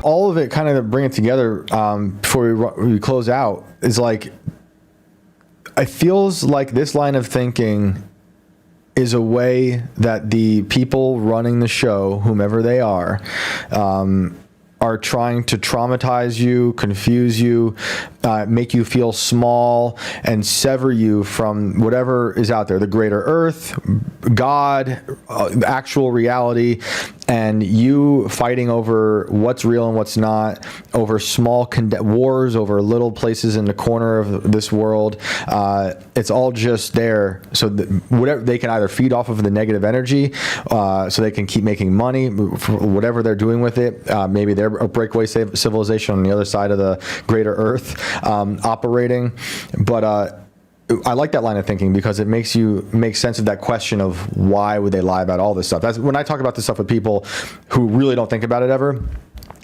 all of it kind of bring it together before we close out is like, it feels like this line of thinking is a way that the people running the show, whomever they are trying to traumatize you, confuse you, make you feel small, and sever you from whatever is out there, the greater earth, God, actual reality, and you fighting over what's real and what's not, over small wars, over little places in the corner of this world. It's all just there so that whatever they can either feed off of the negative energy, so they can keep making money for whatever they're doing with it. Maybe they're a breakaway civilization on the other side of the greater earth operating. But I like that line of thinking because it makes you make sense of that question of why would they lie about all this stuff. That's when I talk about this stuff with people who really don't think about it ever.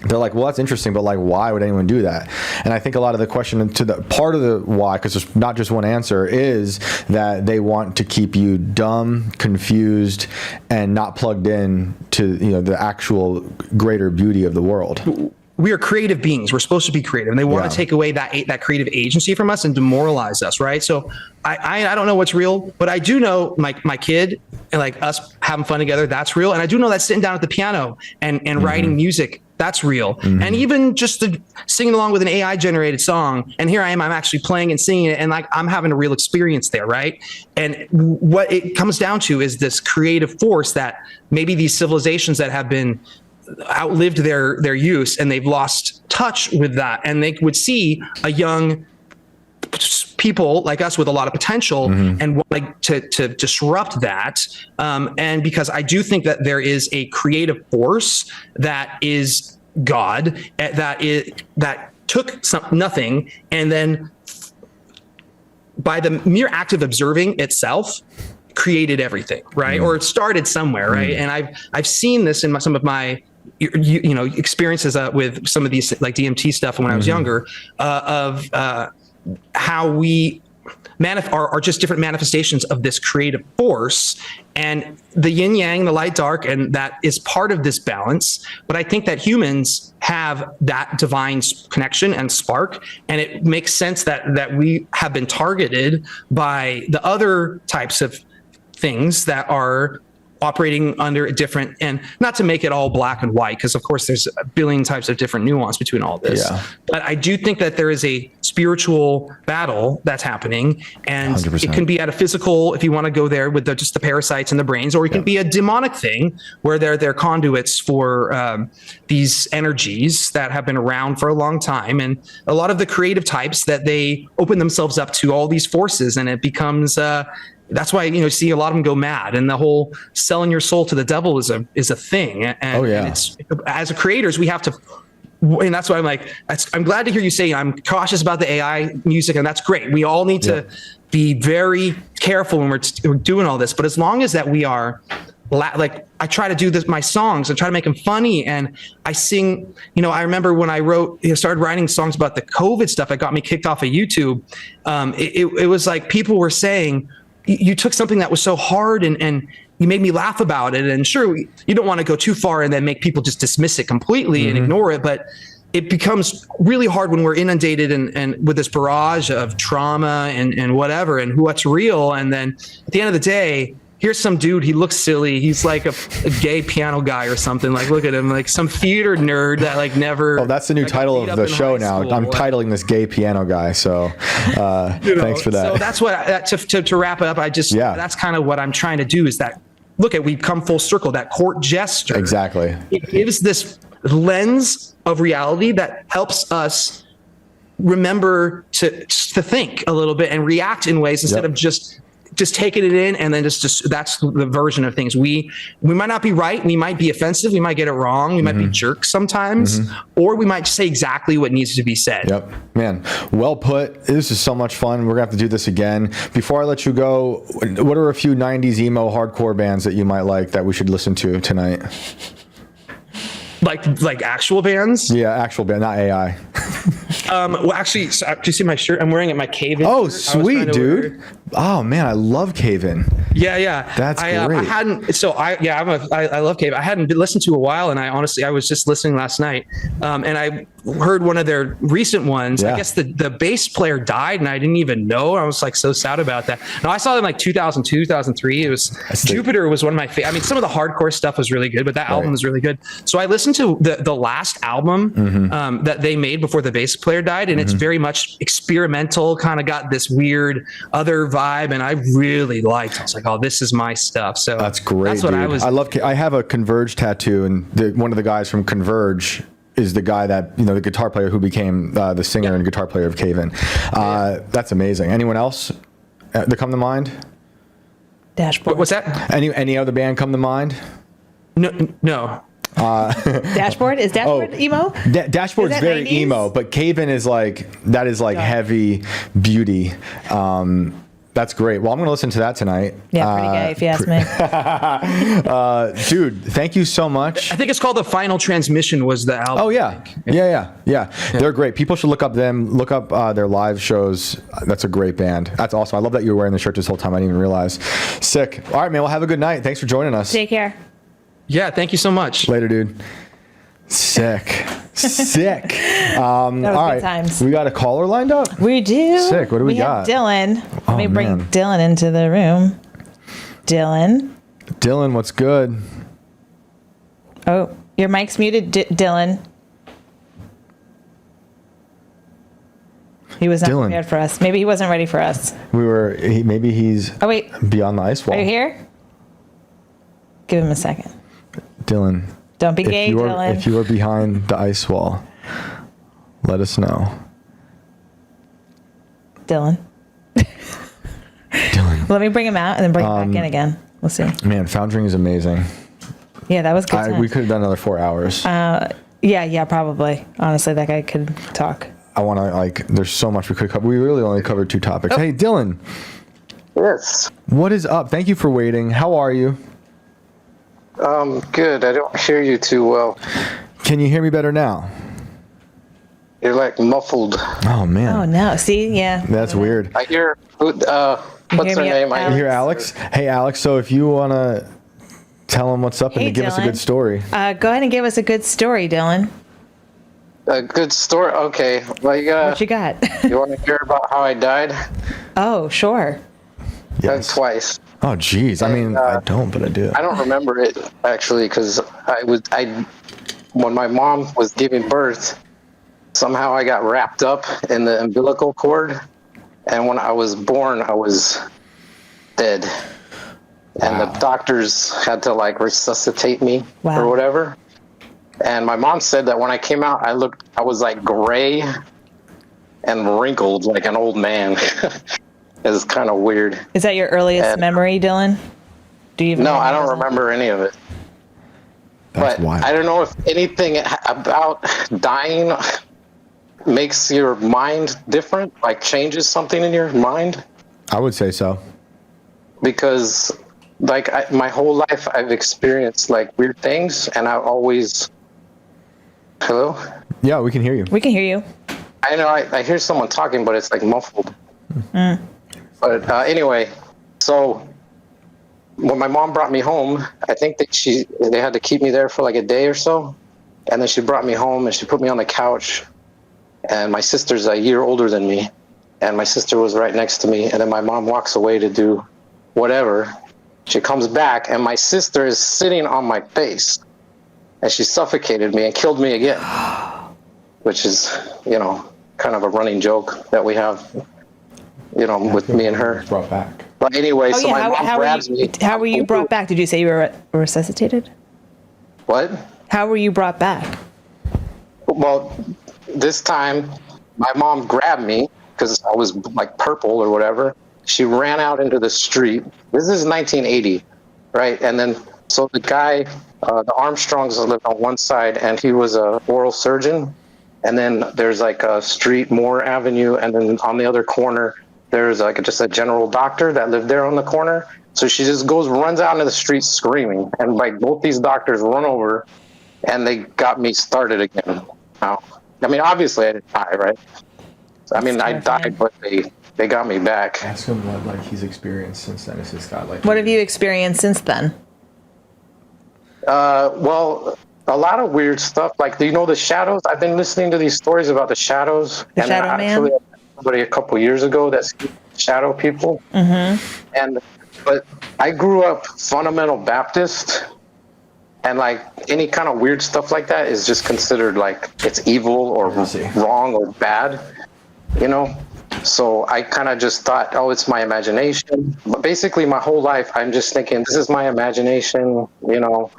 They're like, well, that's interesting, but like, why would anyone do that? And I think a lot of the question to the part of the why, because there's not just one answer, is that they want to keep you dumb, confused, and not plugged in to, you know, the actual greater beauty of the world. We are creative beings. We're supposed to be creative, and they want to take away that creative agency from us and demoralize us, right? So I don't know what's real, but I do know my kid and like us having fun together, that's real. And I do know that sitting down at the piano and writing music, that's real. And even just singing along with an AI generated song, and here I am, I'm actually playing and singing it, and like I'm having a real experience there, right? And what it comes down to is this creative force that maybe these civilizations that have been outlived their use and they've lost touch with that, and they would see a young people like us with a lot of potential and like to disrupt that. And because I do think that there is a creative force that is God that took Nothing, and then by the mere act of observing itself created everything, right? Or it started somewhere, right? And I've seen this in some of my experiences with some of these like DMT stuff when I was younger, of how we are just different manifestations of this creative force, and the yin yang, the light dark, and that is part of this balance. But I think that humans have that divine connection and spark, and it makes sense that we have been targeted by the other types of things that are operating under a different, and not to make it all black and white, because of course there's a billion types of different nuance between all this. But I do think that there is a spiritual battle that's happening, and 100%. It can be at a physical, if you want to go there with just the parasites in the brains, or it can be a demonic thing where they're conduits for these energies that have been around for a long time. And a lot of the creative types that they open themselves up to all these forces, and it becomes that's why see a lot of them go mad, and the whole selling your soul to the devil is a thing. And, and it's, as creators, we have to, and that's why I'm glad to hear you say I'm cautious about the AI music, and that's great. We all need to be very careful when we're doing all this. But as long as that we are like, I try to do this, my songs, and try to make them funny, and I sing. I remember when I started writing songs about the COVID stuff, it got me kicked off of YouTube. It was like people were saying, you took something that was so hard and you made me laugh about it. And sure, you don't want to go too far and then make people just dismiss it completely and ignore it. But it becomes really hard when we're inundated and with this barrage of trauma and whatever, and what's real. And then at the end of the day, here's some dude, he looks silly. He's like a gay piano guy or something. Like, look at him, like some theater nerd that like never. Oh, that's the new title of the show now. I'm titling this gay piano guy. So thanks for that. So that's what, to wrap up, that's kind of what I'm trying to do, is that, we've come full circle, that court jester. Exactly. It gives this lens of reality that helps us remember to think a little bit and react in ways instead of just taking it in, and then just that's the version of things. We might not be right. We might be offensive. We might get it wrong. We might be jerks sometimes, or we might say exactly what needs to be said. Yep, man. Well put. This is so much fun. We're gonna have to do this again. Before I let you go, what are a few 90s emo hardcore bands that you might like that we should listen to tonight? Like actual bands? Yeah, actual band, not AI. Well, actually, do you see my shirt? I'm wearing it. My cave. Oh, sweet, dude. Oh man, I love Cave-In. Yeah. That's great. I hadn't. So I love Cave. I hadn't been listened to a while, and I was just listening last night, and I heard one of their recent ones. Yeah. I guess the bass player died, and I didn't even know. I was like so sad about that. No, I saw them like 2002, 2003. It was Jupiter was one of my favorite. I mean, some of the hardcore stuff was really good, but that album was really good. So I listened to the last album that they made before the bass player died, and it's very much experimental, kind of got this weird other vibe, and I really liked it. I was like, oh, this is my stuff. So that's great. That's what dude. I have a Converge tattoo, and one of the guys from Converge is the guy that, the guitar player who became the singer and guitar player of Cave-In. That's amazing. Anyone else that come to mind? Dashboard. What's that? Any other band come to mind? No. Dashboard? Is Dashboard emo? Dashboard's Is that very 90s? emo, but Cave-In is like heavy beauty. That's great. Well, I'm going to listen to that tonight. Yeah, pretty gay if you ask me. Dude, thank you so much. I think it's called The Final Transmission was the album. Oh, yeah. Yeah. They're great. People should look up them, look up their live shows. That's a great band. That's awesome. I love that you were wearing the shirt this whole time. I didn't even realize. Sick. All right, man. Well, have a good night. Thanks for joining us. Take care. Yeah, thank you so much. Later, dude. Sick. All good right. times. We got a caller lined up? We do. Sick. What do we have got? Dylan. Let me bring man. Dylan into the room. Dylan, what's good? Oh, your mic's muted, Dylan. He was not prepared for us. Maybe he wasn't ready for us. Maybe he's Oh, wait. beyond the ice wall. Are you here? Give him a second. Dylan. Don't be gay, Dylan. If you are behind the ice wall, let us know. Dylan. Let me bring him out and then bring him back in again. We'll see. Man, Foundering is amazing. Yeah, that was good. We could have done another 4 hours. Yeah, probably. Honestly, that guy could talk. I want to, there's so much we could cover. We really only covered 2 topics. Hey, Dylan. Yes. What is up? Thank you for waiting. How are you? Good. I don't hear you too well. Can you hear me better now? You're like muffled. Oh, man. Oh, no. See? Yeah. That's weird. I hear, what's hear her me, name? Alex? You hear Alex? Hey, Alex, so if you want to tell him what's up Hey, and to give us a Dylan. good story. Go ahead and give us a good story, Dylan. A good story. Okay. Well, What you got? you want to hear about how I died? Oh, sure. Yes. Twice. Oh, geez. I mean, I don't, but I do. I don't remember it actually because when my mom was giving birth, somehow I got wrapped up in the umbilical cord, and when I was born, I was dead, and the doctors had to resuscitate me or whatever. And my mom said that when I came out, I was like gray and wrinkled like an old man. It's kind of weird. Is that your earliest memory, Dylan? Do you? No, I don't remember any of it. That's but wild. I don't know if anything about dying makes your mind different, changes something in your mind. I would say so. Because my whole life I've experienced weird things, and I always. Hello? Yeah, we can hear you. We can hear you. I know I hear someone talking, but it's muffled. But anyway, so when my mom brought me home, I think that they had to keep me there for a day or so, and then she brought me home and she put me on the couch, and my sister's a year older than me, and my sister was right next to me, and then my mom walks away to do whatever. She comes back, and my sister is sitting on my face, and she suffocated me and killed me again, which is, kind of a running joke that we have, with me and her. Brought back. But anyway, so my mom grabs me. How were you brought back? Did you say you were resuscitated? What? How were you brought back? Well, this time, my mom grabbed me because I was purple or whatever. She ran out into the street. This is 1980, right? And then, so the guy, the Armstrongs lived on one side, and he was a oral surgeon. And then there's a street, Moore Avenue, and then on the other corner, there's just a general doctor that lived there on the corner. So she just runs out into the street screaming, and both these doctors run over, and they got me started again. Now, I mean, obviously I didn't die, right? I mean, I terrifying. died, but they got me back. Ask him what like he's experienced since then. It's just got like. What have you experienced since then? Well, a lot of weird stuff. Like, do you know the shadows? I've been listening to these stories about the shadows. The Shadow Man? Actually, I met somebody a couple years ago that's shadow people. Mm-hmm. But I grew up fundamental Baptist, and like any kind of weird stuff like that is just considered like it's evil or wrong or bad, you know? So I kind of just thought, oh, it's my imagination. But basically my whole life, I'm just thinking, this is my imagination, you know?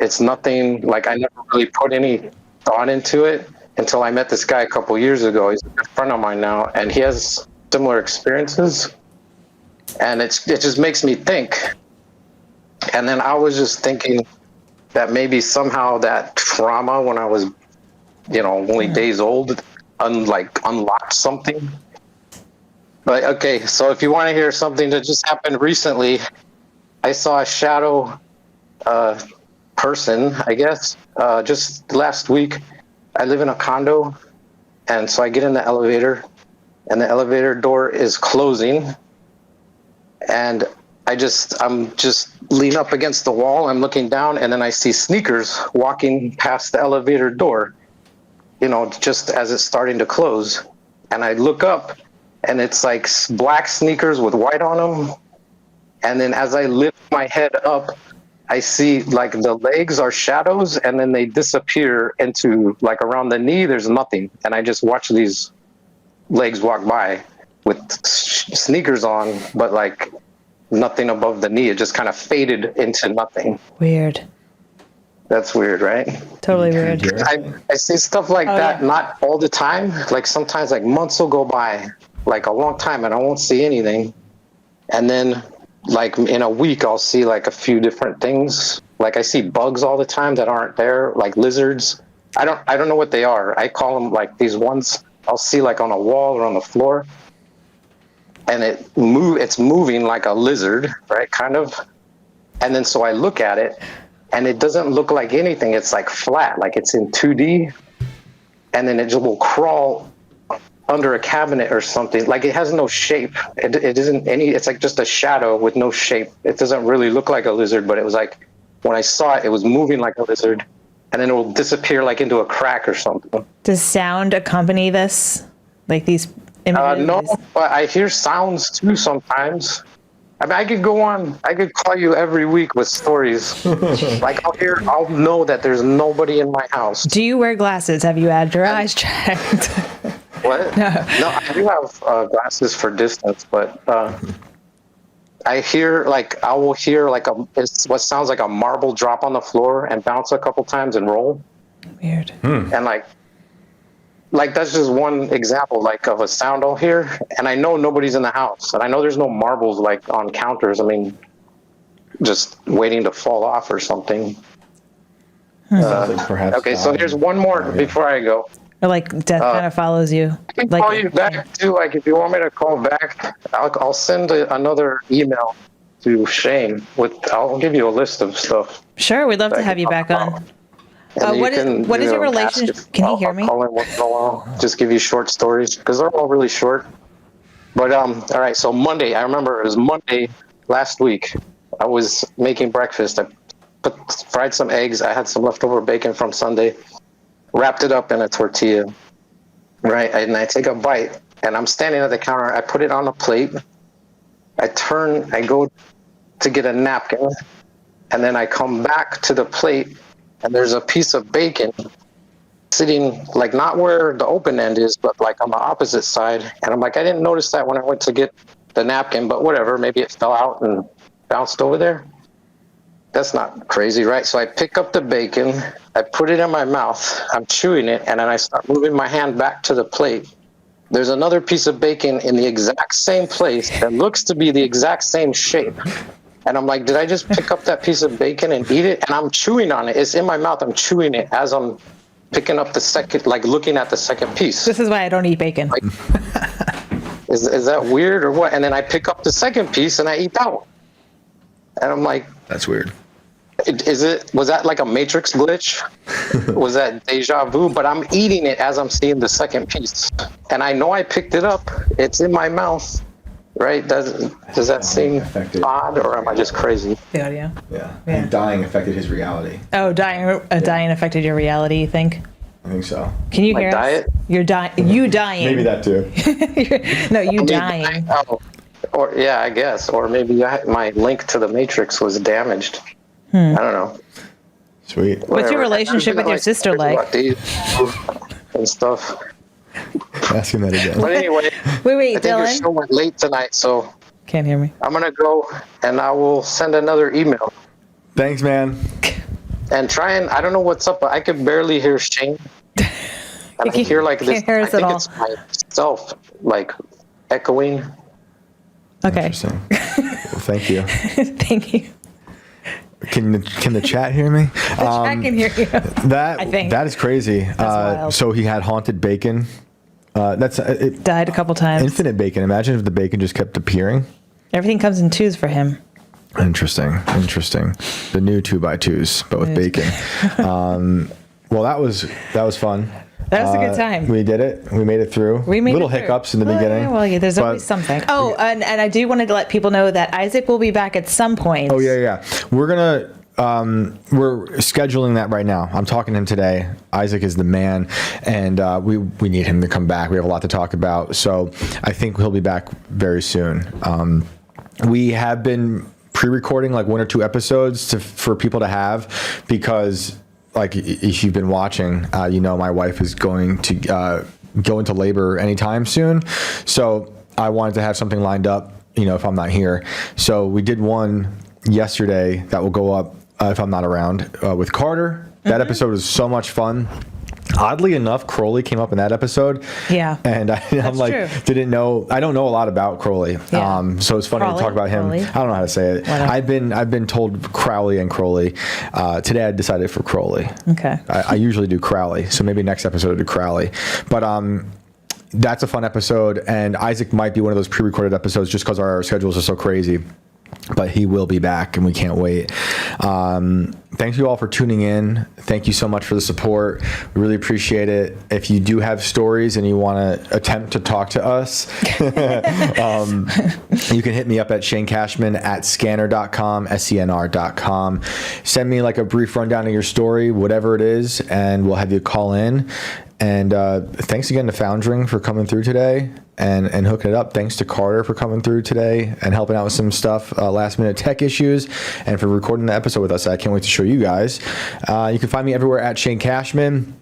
It's nothing, like I never really put any thought into it until I met this guy a couple years ago. He's a good friend of mine now, and he has similar experiences. And it just makes me think. And then I was just thinking that maybe somehow that trauma when I was, you know, only days old, unlocked something. But okay, so if you want to hear something that just happened recently, I saw a shadow person, I guess, just last week. I live in a condo, and so I get in the elevator, and the elevator door is closing, and I'm just leaning up against the wall. I'm looking down, and then I see sneakers walking past the elevator door, you know, just as it's starting to close. And I look up, and it's like black sneakers with white on them. And then as I lift my head up, I see like the legs are shadows, and then they disappear into like around the knee. There's nothing. And I just watch these legs walk by with sneakers on, but like nothing above the knee. It just kind of faded into nothing. Weird. That's weird, right? Totally weird. I see stuff like that, not all the time. Like sometimes like months will go by, like a long time, and I won't see anything. And then like in a week, I'll see like a few different things. Like I see bugs all the time that aren't there, like lizards. I don't know what they are. I call them like these ones I'll see like on a wall or on the floor. And it's moving like a lizard, right? Kind of. And then so I look at it, and it doesn't look like anything. It's like flat, like it's in 2D. And then it just will crawl under a cabinet or something. Like it has no shape. It isn't it's like just a shadow with no shape. It doesn't really look like a lizard, but it was like, when I saw it, it was moving like a lizard, and then it will disappear like into a crack or something. Does sound accompany this? Like these images? No, but I hear sounds too sometimes. I mean, I could call you every week with stories. Like I'll know that there's nobody in my house. Do you wear glasses? Have you had your eyes checked? What? No, I do have glasses for distance, but I will hear like it's what sounds like a marble drop on the floor and bounce a couple times and roll. Weird. And like that's just one example like of a sound I'll hear, and I know nobody's in the house, and I know there's no marbles like on counters. I mean, just waiting to fall off or something. Okay, so here's one more before I go. Or like death kind of follows you. I can like, call you back too. Like if you want me to call back, I'll send another email to Shane I'll give you a list of stuff. Sure, we'd love to have you back on. What is your relationship? Can you hear me? I'll call in once in a while. Just give you short stories because they're all really short. But all right. So Monday, I remember it was Monday last week. I was making breakfast. I fried some eggs. I had some leftover bacon from Sunday. Wrapped it up in a tortilla, right? And I take a bite, and I'm standing at the counter. I put it on a plate. I go to get a napkin, and then I come back to the plate, and there's a piece of bacon sitting like not where the open end is, but like on the opposite side. And I'm like, I didn't notice that when I went to get the napkin, but whatever. Maybe it fell out and bounced over there. That's not crazy, right? So I pick up the bacon, I put it in my mouth, I'm chewing it, and then I start moving my hand back to the plate. There's another piece of bacon in the exact same place that looks to be the exact same shape. And I'm like, did I just pick up that piece of bacon and eat it? And I'm chewing on it. It's in my mouth. I'm chewing it as I'm picking up the second, like looking at the second piece. This is why I don't eat bacon. Like, is that weird or what? And then I pick up the second piece and I eat that one. And I'm like, that's weird. Was that like a Matrix glitch? Was that deja vu? But I'm eating it as I'm seeing the second piece, and I know I picked it up. It's in my mouth, right? Does that seem odd, or am I just crazy? The audio. Yeah. And dying affected his reality. Oh, dying affected your reality, you think? I think so. Can you My hear diet? us? You dying. Maybe that too. No, you dying. Or yeah, I guess. Or maybe my link to the Matrix was damaged. I don't know. Sweet. What's your relationship with your sister like? And stuff. Ask him that again. But anyway, Wait, I think your Dylan. show went late tonight, so Can't hear me. I'm gonna go and I will send another email Thanks, man. and try and I don't know what's up, but I could barely hear Shane. And I hear like this. Can't hear us I at think all. it's myself like echoing. Okay. Interesting. Well, thank you. Thank you. Can the chat hear me? I can hear you. That I think. that is crazy. wild. So he had haunted bacon. That's Died a couple times. infinite bacon. Imagine if the bacon just kept appearing. Everything comes in twos for him. Interesting. The new 2x2s, but with bacon. Well, that was fun. That was a good time. We did it. We made it through. We made little it through. hiccups in the beginning. Yeah, there's but- always something. Oh, and I do want to let people know that Isaac will be back at some point. Oh yeah. We're gonna. We're scheduling that right now. I'm talking to him today. Isaac is the man, and we need him to come back. We have a lot to talk about, so I think he'll be back very soon. We have been pre-recording like 1 or 2 episodes for people to have, because like if you've been watching, my wife is going to go into labor anytime soon, so I wanted to have something lined up, if I'm not here. So we did one yesterday that will go up if I'm not around, with Carter. That episode was so much fun. Oddly enough, Crowley came up in that episode. Yeah. And I'm like, true. I don't know a lot about Crowley. Yeah. So it's funny to talk about him. Crowley. I don't know how to say it. Whatever. I've been told Crowley and Crowley. Today I decided for Crowley. Okay. I usually do Crowley, so maybe next episode I'll do Crowley. But that's a fun episode, and Isaac might be one of those pre-recorded episodes just because our schedules are so crazy. But he will be back, and we can't wait. Thank you all for tuning in. Thank you so much for the support. We really appreciate it. If you do have stories and you want to attempt to talk to us, you can hit me up at shanecashman@scanner.com, SCNR.com. Send me like a brief rundown of your story, whatever it is, and we'll have you call in. And thanks again to Foundering for coming through today and hooking it up. Thanks to Carter for coming through today and helping out with some stuff, last minute tech issues, and for recording the episode with us. I can't wait to show you guys. You can find me everywhere at Shane Cashman.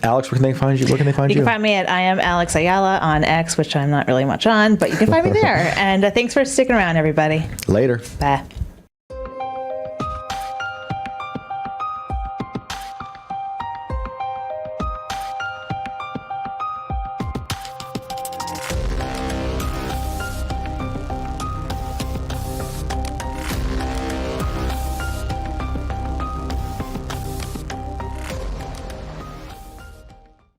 Alex, where can they find you? You can find me at I am Alex Ayala on X, which I'm not really much on, but you can find me there. And thanks for sticking around, everybody. Later. Bye.